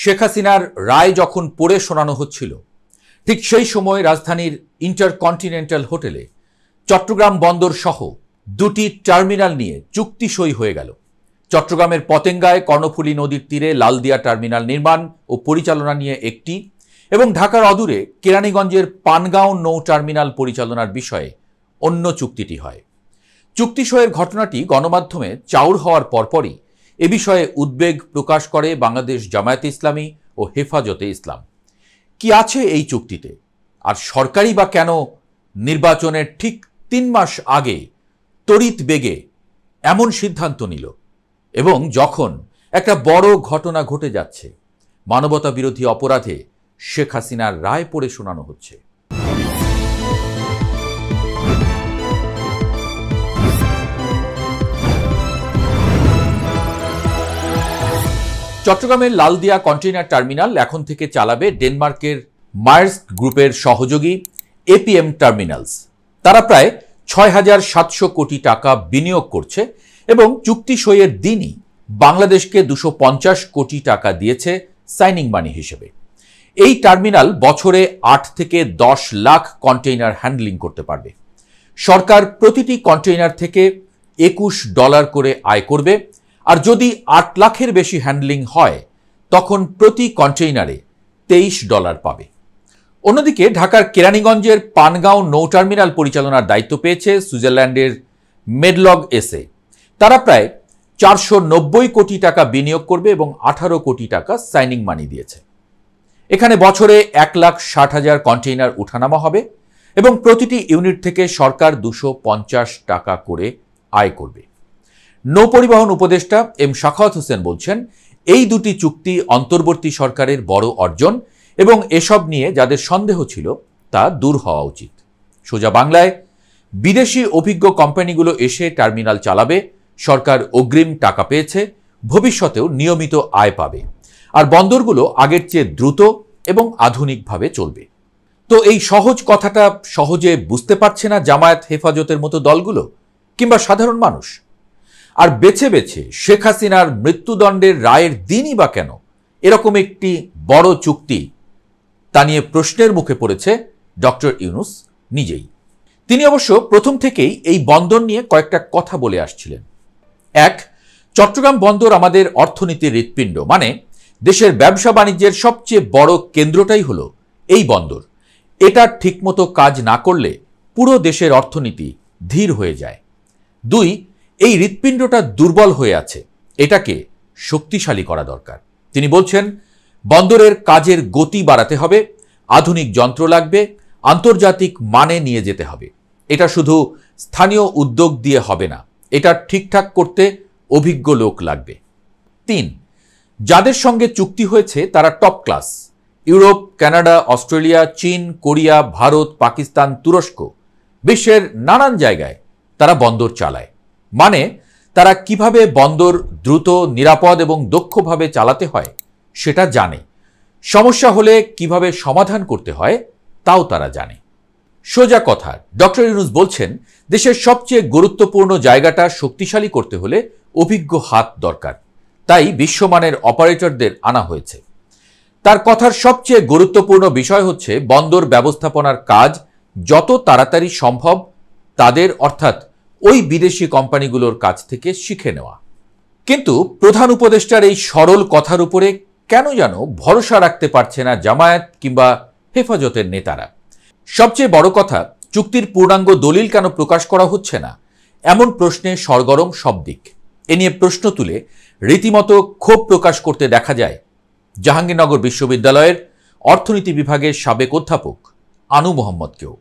শেখ হাসিনার রায় যখন পড়ে শোনানো হচ্ছিল, ঠিক সেই সময় রাজধানীর ইন্টারকন্টিনেন্টাল হোটেলে চট্টগ্রাম বন্দর সহ দুটি টার্মিনাল নিয়ে চুক্তি সই হয়ে গেল। চট্টগ্রামের পতেঙ্গায় কর্ণফুলী নদীর তীরে লালদিয়া টার্মিনাল নির্মাণ ও পরিচালনা নিয়ে একটি, এবং ঢাকার অদূরে কেরানীগঞ্জের পানগাঁও নৌ টার্মিনাল পরিচালনার বিষয়ে অন্য চুক্তিটি হয়। চুক্তি সইয়ের ঘটনাটি গণমাধ্যমে চাউর হওয়ার পরপরই এ বিষয়ে উদ্বেগ প্রকাশ করে বাংলাদেশ জামায়াতে ইসলামী ও হেফাজতে ইসলাম। কি আছে এই চুক্তিতে, আর সরকারই বা কেন নির্বাচনের ঠিক ৩ মাস আগে তড়িৎ বেগে এমন সিদ্ধান্ত নিল, এবং যখন একটা বড় ঘটনা ঘটে যাচ্ছে, মানবতা বিরোধী অপরাধে শেখ হাসিনার রায় পড়ে শোনানো হচ্ছে। চট্টগ্রামের লালদিয়া কন্টেইনার টার্মিনাল এখন থেকে চালাবে ডেনমার্কের মায়ার্স গ্রুপের সহযোগী এপিএম টার্মিনালস। তারা প্রায় ৬,৭০০ কোটি টাকা বিনিয়োগ করছে এবং চুক্তি সইয়ের দিনই বাংলাদেশকে ২৫০ কোটি টাকা দিয়েছে সাইনিং মানি হিসেবে। এই টার্মিনাল বছরে ৮ থেকে ১০ লাখ কন্টেইনার হ্যান্ডলিং করতে পারবে। সরকার প্রতিটি কন্টেইনার থেকে $২১ করে আয় করবে, আর যদি ৮ লাখের বেশি হ্যান্ডলিং হয় তখন প্রতি কন্টেইনারে $২৩ পাবে। অন্যদিকে ঢাকার কেরানীগঞ্জের পানগাঁও নৌ টার্মিনাল পরিচালনার দায়িত্ব পেয়েছে সুইজারল্যান্ডের মেডলগ এসএ। তারা প্রায় ৪৯০ কোটি টাকা বিনিয়োগ করবে এবং ১৮ কোটি টাকা সাইনিং মানি দিয়েছে। এখানে বছরে ১,৬০,০০০ কন্টেইনার উঠানামা হবে এবং প্রতিটি ইউনিট থেকে সরকার ২৫০ টাকা করে আয় করবে। নৌপরিবহন উপদেষ্টা এম শাখাওয়াত হোসেন বলছেন, এই দুটি চুক্তি অন্তর্বর্তী সরকারের বড় অর্জন এবং এসব নিয়ে যাদের সন্দেহ ছিল তা দূর হওয়া উচিত। সোজা বাংলায়, বিদেশি অভিজ্ঞ কোম্পানিগুলো এসে টার্মিনাল চালাবে, সরকার অগ্রিম টাকা পেয়েছে, ভবিষ্যতেও নিয়মিত আয় পাবে, আর বন্দরগুলো আগের চেয়ে দ্রুত এবং আধুনিকভাবে চলবে। তো এই সহজ কথাটা সহজে বুঝতে পারছে না জামায়াত হেফাজতের মতো দলগুলো কিংবা সাধারণ মানুষ। আর বেছে বেছে শেখ হাসিনার মৃত্যুদণ্ডের রায়ের দিনই বা কেন এরকম একটি বড় চুক্তি, তা নিয়ে প্রশ্নের মুখে পড়েছে ডক্টর ইউনূস নিজেই। তিনি অবশ্য প্রথম থেকেই এই বন্দর নিয়ে কয়েকটা কথা বলে আসছিলেন। এক, চট্টগ্রাম বন্দর আমাদের অর্থনীতির হৃৎপিণ্ড, মানে দেশের ব্যবসা বাণিজ্যের সবচেয়ে বড় কেন্দ্রটাই হলো এই বন্দর। এটা ঠিকমতো কাজ না করলে পুরো দেশের অর্থনীতি ধীর হয়ে যায়। দুই, এই হৃৎপিণ্ডটা দুর্বল হয়ে আছে, এটাকে শক্তিশালী করা দরকার। তিনি বলছেন, বন্দরের কাজের গতি বাড়াতে হবে, আধুনিক যন্ত্র লাগবে, আন্তর্জাতিক মানে নিয়ে যেতে হবে। এটা শুধু স্থানীয় উদ্যোগ দিয়ে হবে না, এটা ঠিকঠাক করতে অভিজ্ঞ লোক লাগবে। তিন, যাদের সঙ্গে চুক্তি হয়েছে তারা top class. Europe, Canada, Australia, চীন, কোরিয়া, ভারত, পাকিস্তান, তুরস্ক, বিশ্বের নানান জায়গায় তারা বন্দর চালায়, মানে তারা কিভাবে বন্দর দ্রুত, নিরাপদ এবং দক্ষভাবে চালাতে হয় সেটা জানে। সমস্যা হলে কিভাবে সমাধান করতে হয় তাও তারা জানে। সোজা কথা, ডক্টর ইউনূস বলছেন, দেশের সবচেয়ে গুরুত্বপূর্ণ জায়গাটা শক্তিশালী করতে হলে অভিজ্ঞ হাত দরকার, তাই বিশ্বমানের অপারেটরদের আনা হয়েছে। তার কথার সবচেয়ে গুরুত্বপূর্ণ বিষয় হচ্ছে বন্দর ব্যবস্থাপনার কাজ যত তাড়াতাড়ি সম্ভব তাদের, অর্থাৎ ওই বিদেশি কোম্পানিগুলোর কাছ থেকে শিখে নেওয়া। কিন্তু প্রধান উপদেষ্টার এই সরল কথার উপরে কেন যেন ভরসা রাখতে পারছে না জামায়াত কিংবা হেফাজতের নেতারা। সবচেয়ে বড় কথা, চুক্তির পূর্ণাঙ্গ দলিল কেন প্রকাশ করা হচ্ছে না, এমন প্রশ্নে সরগরম সব দিক। এ নিয়ে প্রশ্ন তুলে রীতিমতো ক্ষোভ প্রকাশ করতে দেখা যায় জাহাঙ্গীরনগর বিশ্ববিদ্যালয়ের অর্থনীতি বিভাগের সাবেক অধ্যাপক আনু মোহাম্মদকেও।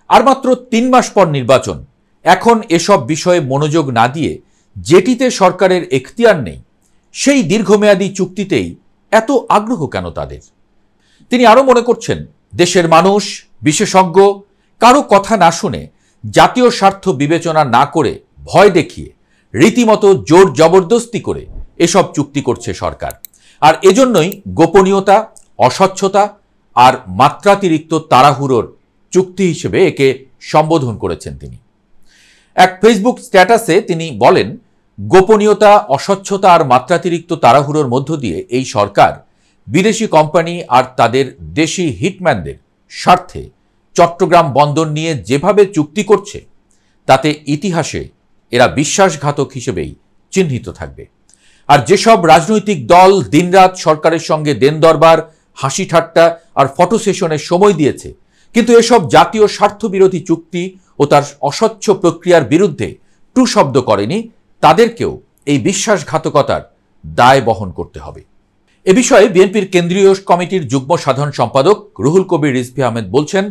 আর মাত্র ৩ মাস পর নির্বাচন, এখন এসব বিষয়ে মনোযোগ না দিয়ে যেটিতে সরকারের এখতিয়ার নেই সেই দীর্ঘমেয়াদী চুক্তিতেই এত আগ্রহ কেন তাদের? তিনি আরও মনে করছেন, দেশের মানুষ, বিশেষজ্ঞ কারো কথা না শুনে, জাতীয় স্বার্থ বিবেচনা না করে, ভয় দেখিয়ে, রীতিমতো জোর জবরদস্তি করে এসব চুক্তি করছে সরকার। আর এজন্যই গোপনীয়তা, অস্বচ্ছতা আর মাত্রাতিরিক্ত তাড়াহুড়োর চুক্তি হিসেবে একে সম্বোধন করেছেন তিনি। এক ফেসবুক স্ট্যাটাসে তিনি বলেন, গোপনীয়তা, অস্বচ্ছতা আর মাত্রাতিরিক্ত তাড়াহুড়োর মধ্য দিয়ে এই সরকার বিদেশি কোম্পানি আর তাদের দেশি হিটম্যানদের স্বার্থে চট্টগ্রাম বন্দর নিয়ে যেভাবে চুক্তি করছে, তাতে ইতিহাসে এরা বিশ্বাসঘাতক হিসেবেই চিহ্নিত থাকবে। আর যেসব রাজনৈতিক দল দিনরাত সরকারের সঙ্গে দেন দরবার, হাসি ঠাট্টা আর ফটো সেশনের সময় দিয়েছে, কিন্তু এসব জাতীয় স্বার্থবিরোধী চুক্তি ও তার অস্বচ্ছ প্রক্রিয়ার বিরুদ্ধে টু শব্দ করেনি, তাদেরকেও এই বিশ্বাসঘাতকতার দায় বহন করতে হবে। এ বিষয়ে বিএনপির কেন্দ্রীয় কমিটির যুগ্ম সাধারণ সম্পাদক রুহুল কবির রিজভী আহমেদ বলছেন,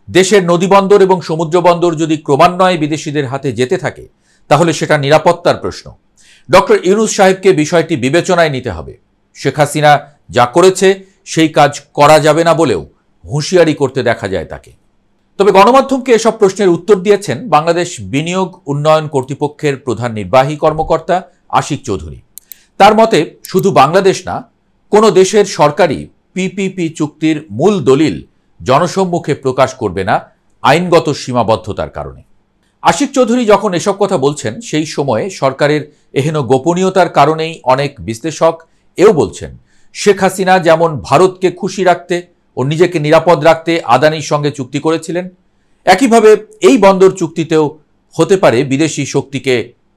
দেশের নদীবন্দর এবং সমুদ্রবন্দর যদি ক্রমান্বয়ে বিদেশিদের হাতে যেতে থাকে, তাহলে সেটা নিরাপত্তার প্রশ্ন। ডক্টর ইউনূস সাহেবকে বিষয়টি বিবেচনায় নিতে হবে। শেখ হাসিনা যা করেছে সেই কাজ করা যাবে না বলেও হুঁশিয়ারি করতে দেখা যায় তাকে। তবে গণমাধ্যমকে এসব প্রশ্নের উত্তর দিয়েছেন বাংলাদেশ বিনিয়োগ উন্নয়ন কর্তৃপক্ষের প্রধান নির্বাহী কর্মকর্তা আশিক চৌধুরী। তার মতে, শুধু বাংলাদেশ না, কোনো দেশের সরকারই পিপিপি চুক্তির মূল দলিল জনসম্মুখে প্রকাশ করবে না আইনগত সীমাবদ্ধতার কারণে। আশিক চৌধুরী যখন এসব কথা বলছেন, সেই সময়ে সরকারের এহেন গোপনীয়তার কারণেই অনেক বিশ্লেষক এও বলছেন, শেখ হাসিনা যেমন ভারতকে খুশি রাখতে ও নিজেকে নিরাপদ রাখতে আদানির সঙ্গে চুক্তি করেছিলেন, একইভাবে এই বন্দর চুক্তিতেও হতে পারে বিদেশি শক্তিকে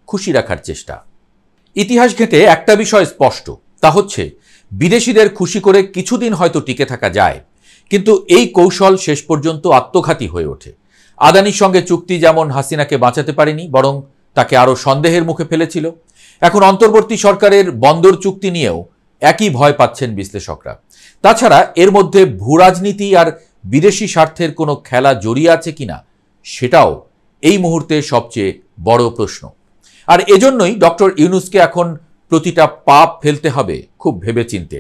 খুশি রাখার চেষ্টা। ইতিহাস ঘেঁটে একটা বিষয় স্পষ্ট, তা হচ্ছে বিদেশিদের খুশি করে কিছুদিন হয়তো টিকে থাকা যায়, কিন্তু এই কৌশল শেষ পর্যন্ত আত্মঘাতী হয়ে ওঠে। আদানির সঙ্গে চুক্তি যেমন হাসিনাকে বাঁচাতে পারেনি, বরং তাকে আরও সন্দেহের মুখে ফেলেছিল। এখন অন্তর্বর্তী সরকারের বন্দর চুক্তি নিয়েও একই ভয় পাচ্ছেন বিশ্লেষকরা। তাছাড়া এর মধ্যে ভূরাজনীতি আর বিদেশি স্বার্থের কোনো খেলা জড়িয়ে আছে কিনা, সেটাও এই মুহূর্তে সবচেয়ে বড় প্রশ্ন। আর এজন্যই ডক্টর ইউনূসকে এখন প্রতিটা পাপ ফেলতে হবে খুব ভেবেচিন্তে,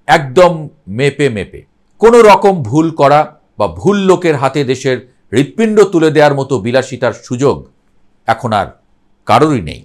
একদম মেপে মেপে। কোনো রকম ভুল করা বা ভুল লোকের হাতে দেশের হৃৎপিণ্ড তুলে দেওয়ার মতো বিলাসিতার সুযোগ এখন আর কারোরই নেই।